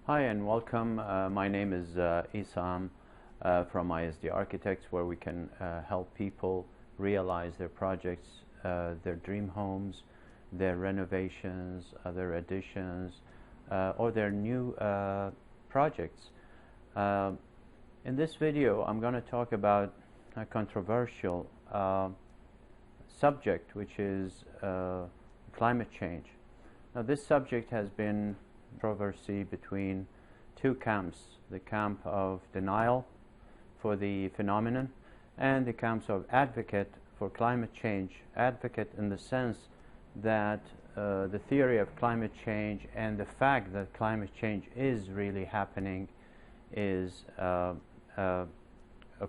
Hi and welcome. My name is Isam from ISD Architects, where we can help people realize their projects, their dream homes, their renovations, their additions, or their new projects. Uh, in this video, I'm going to talk about a controversial subject, which is climate change. Now, this subject has been controversy between two camps, the camp of denial for the phenomenon and the camps of advocate for climate change. Advocate in the sense that the theory of climate change and the fact that climate change is really happening is of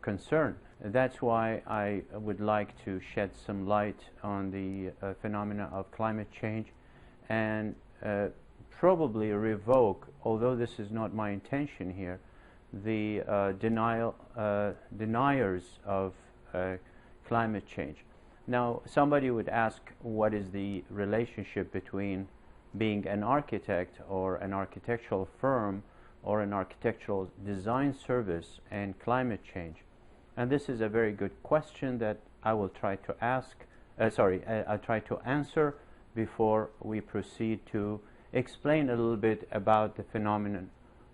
concern. That's why I would like to shed some light on the phenomena of climate change and probably revoke, although this is not my intention here, the deniers of climate change. Now, somebody would ask, what is the relationship between being an architect or an architectural firm or an architectural design service and climate change? And this is a very good question that I will try to I'll try to answer before we proceed to explain a little bit about the phenomenon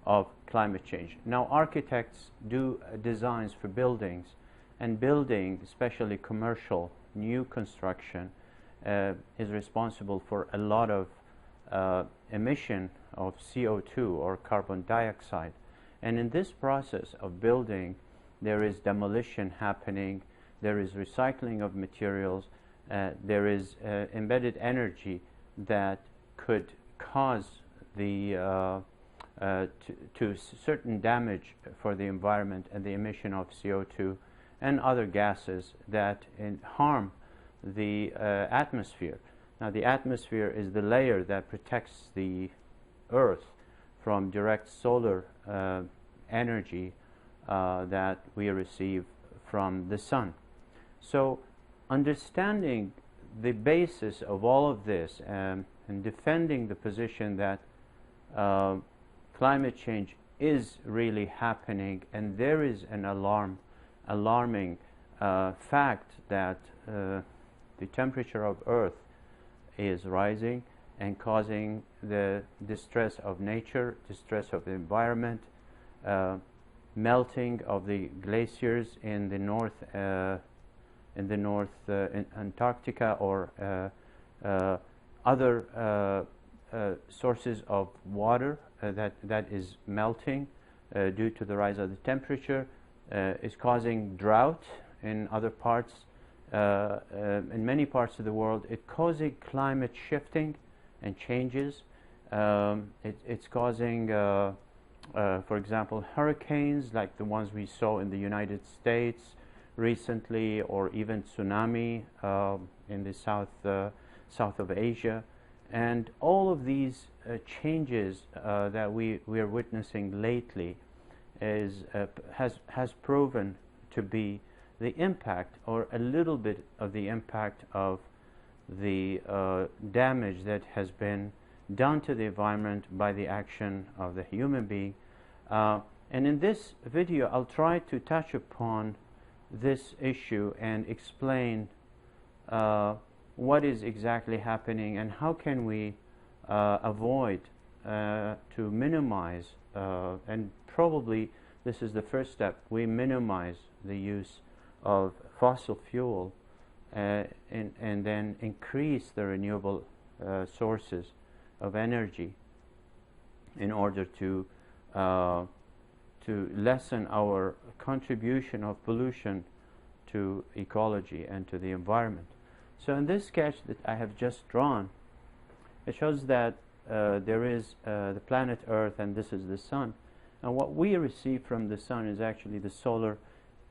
of climate change. Now, architects do designs for buildings, and building, especially commercial new construction, is responsible for a lot of emission of CO2 or carbon dioxide. And in this process of building, there is demolition happening, there is recycling of materials, there is embedded energy that could cause the to certain damage for the environment and the emission of CO2 and other gases that harm the atmosphere. Now, the atmosphere is the layer that protects the Earth from direct solar energy that we receive from the sun. So, understanding the basis of all of this and defending the position that climate change is really happening, and there is an alarming fact that the temperature of Earth is rising and causing the distress of nature, distress of the environment, melting of the glaciers in the north, in Antarctica, or other sources of water that is melting due to the rise of the temperature, is causing drought in other parts, in many parts of the world. It's causing climate shifting and changes. It's causing, for example, hurricanes like the ones we saw in the United States recently, or even tsunami in the south of Asia. And all of these changes that we are witnessing lately has proven to be the impact, or a little bit of the impact, of the damage that has been done to the environment by the action of the human being. And in this video, I'll try to touch upon this issue and explain what is exactly happening and how can we avoid to minimize, and probably this is the first step, we minimize the use of fossil fuel and then increase the renewable sources of energy in order to lessen our contribution of pollution to ecology and to the environment. So in this sketch that I have just drawn, it shows that there is the planet Earth, and this is the sun. And what we receive from the sun is actually the solar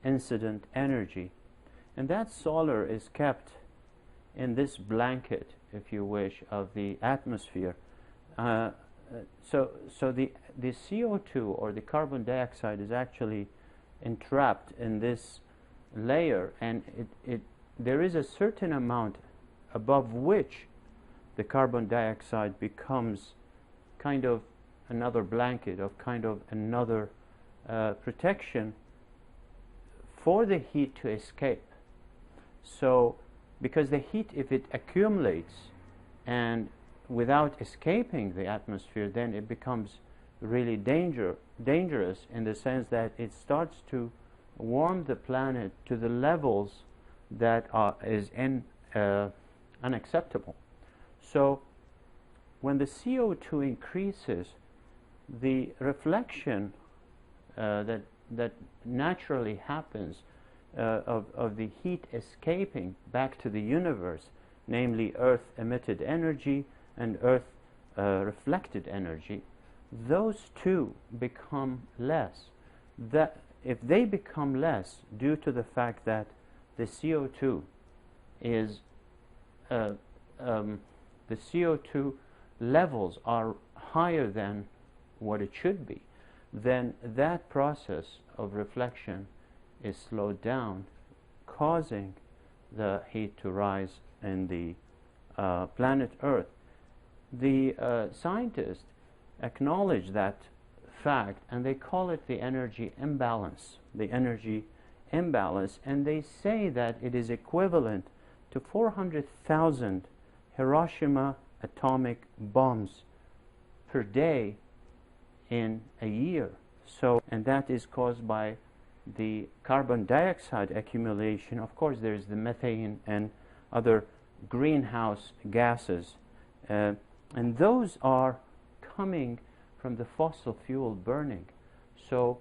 incident energy. And that solar is kept in this blanket, if you wish, of the atmosphere. So the CO2 or the carbon dioxide is actually entrapped in this layer, and there is a certain amount above which the carbon dioxide becomes kind of another blanket, of kind of another protection for the heat to escape. So, because the heat, if it accumulates and without escaping the atmosphere, then it becomes really dangerous in the sense that it starts to warm the planet to the levels that is unacceptable. So when the CO2 increases, the reflection that naturally happens of the heat escaping back to the universe, namely Earth emitted energy and Earth reflected energy, those two become less. That if they become less due to the fact that the CO2 is the CO2 levels are higher than what it should be, then that process of reflection is slowed down, causing the heat to rise in the planet Earth. The scientists acknowledge that fact, and they call it the energy imbalance. The energy imbalance, and they say that it is equivalent to 400,000 Hiroshima atomic bombs per day in a year. So, and that is caused by the carbon dioxide accumulation. Of course, there's the methane and other greenhouse gases, and those are coming from the fossil fuel burning. So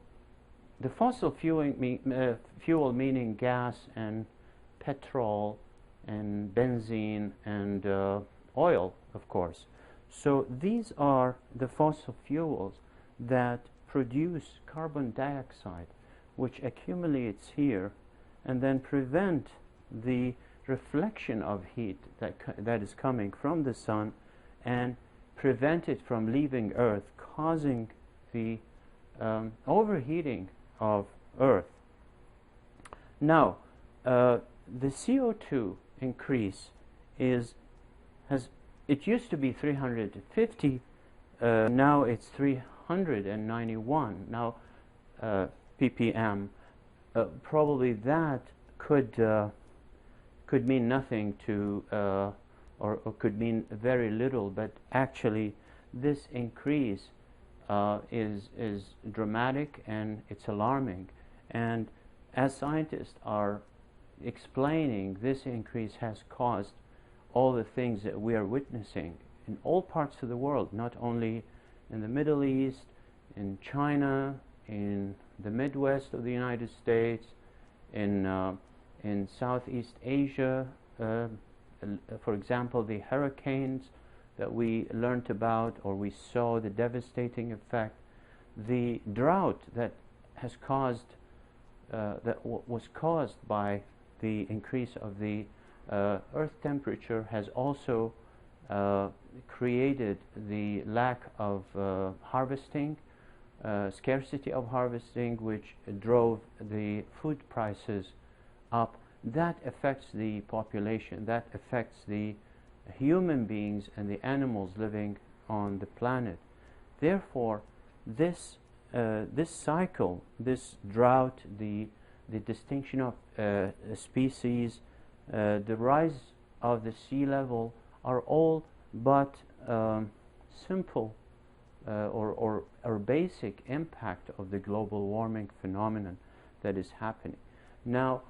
the fossil fuel meaning gas and petrol and benzene and oil, of course. So these are the fossil fuels that produce carbon dioxide, which accumulates here and then prevent the reflection of heat that is coming from the sun and prevent it from leaving Earth, causing the overheating of Earth. Now, the CO2 increase it used to be 350, now it's 391 now ppm. Probably that could mean nothing to or could mean very little, but actually this increase is dramatic and it's alarming. And as scientists are explaining, this increase has caused all the things that we are witnessing in all parts of the world, not only in the Middle East, in China, in the Midwest of the United States, in Southeast Asia. For example, the hurricanes that we learned about, or we saw the devastating effect, the drought that has caused, was caused by the increase of the Earth temperature, has also created the lack of harvesting, scarcity of harvesting, which drove the food prices up. That affects the population, that affects the human beings and the animals living on the planet. Therefore, this cycle, this drought, the distinction of species, the rise of the sea level are all but simple or basic impact of the global warming phenomenon that is happening. Now,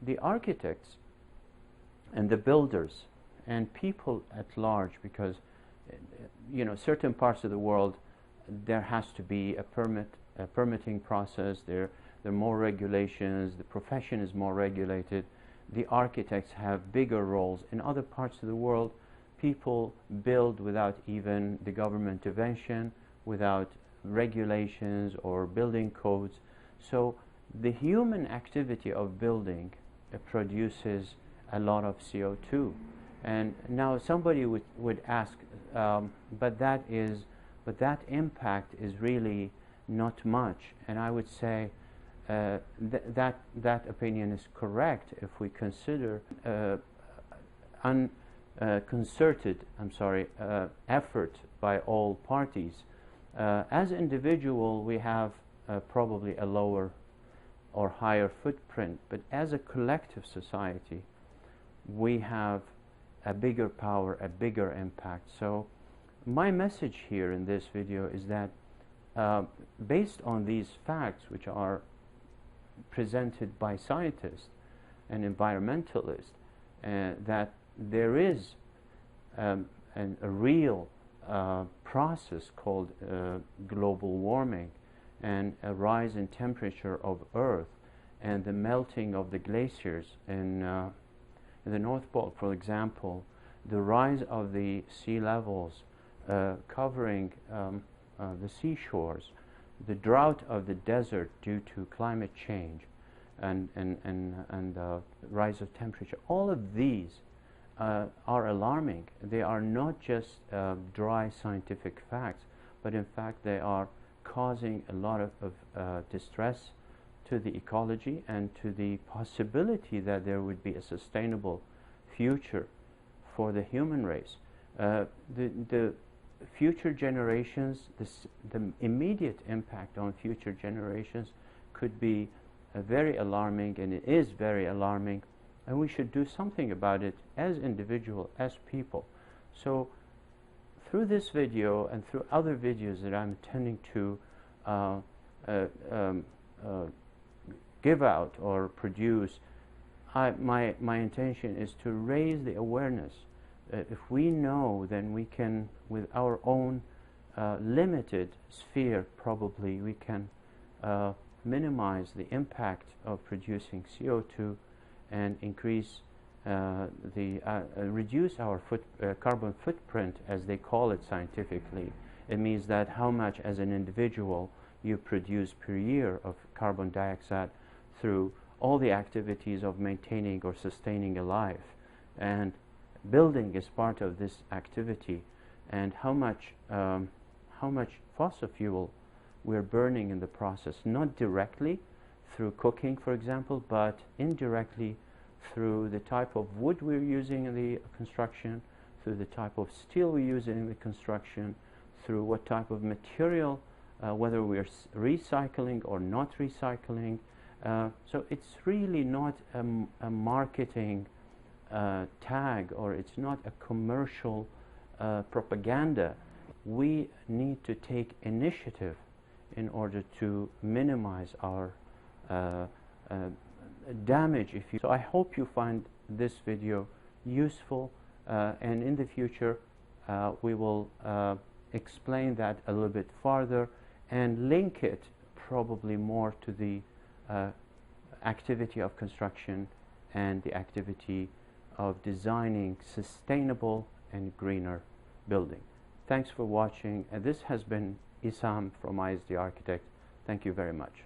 the architects and the builders and people at large, because certain parts of the world there has to be a permitting process, there are more regulations, the profession is more regulated, the architects have bigger roles. In other parts of the world, people build without even the government intervention, without regulations or building codes. So the human activity of building produces a lot of CO2. And now somebody would ask, but that impact is really not much. And I would say that opinion is correct if we consider concerted effort by all parties As individual, we have probably a lower or higher footprint, but as a collective society, we have a bigger power, a bigger impact. So my message here in this video is that based on these facts, which are presented by scientists and environmentalists, that there is a real process called global warming and a rise in temperature of Earth and the melting of the glaciers in the North Pole, for example, the rise of the sea levels covering the seashores, the drought of the desert due to climate change and rise of temperature. All of these are alarming. They are not just dry scientific facts, but in fact they are causing a lot of distress to the ecology and to the possibility that there would be a sustainable future for the human race. The future generations, the immediate impact on future generations could be very alarming, and it is very alarming, and we should do something about it as individuals, as people. So through this video and through other videos that I'm intending to give out or produce, my intention is to raise the awareness. If we know, then we can, with our own limited sphere, probably we can minimize the impact of producing CO2 and increase reduce our carbon footprint, as they call it scientifically. It means that how much as an individual you produce per year of carbon dioxide through all the activities of maintaining or sustaining a life. And building is part of this activity, and how much fossil fuel we're burning in the process, not directly through cooking, for example, but indirectly through the type of wood we're using in the construction, through the type of steel we use in the construction, through what type of material, whether we're recycling or not recycling. So it's really not a marketing tag, or it's not a commercial propaganda. We need to take initiative in order to minimize our damage. So I hope you find this video useful, and in the future we will explain that a little bit farther and link it probably more to the activity of construction and the activity of designing sustainable and greener building. Thanks for watching, and this has been Issam from ISD Architect. Thank you very much.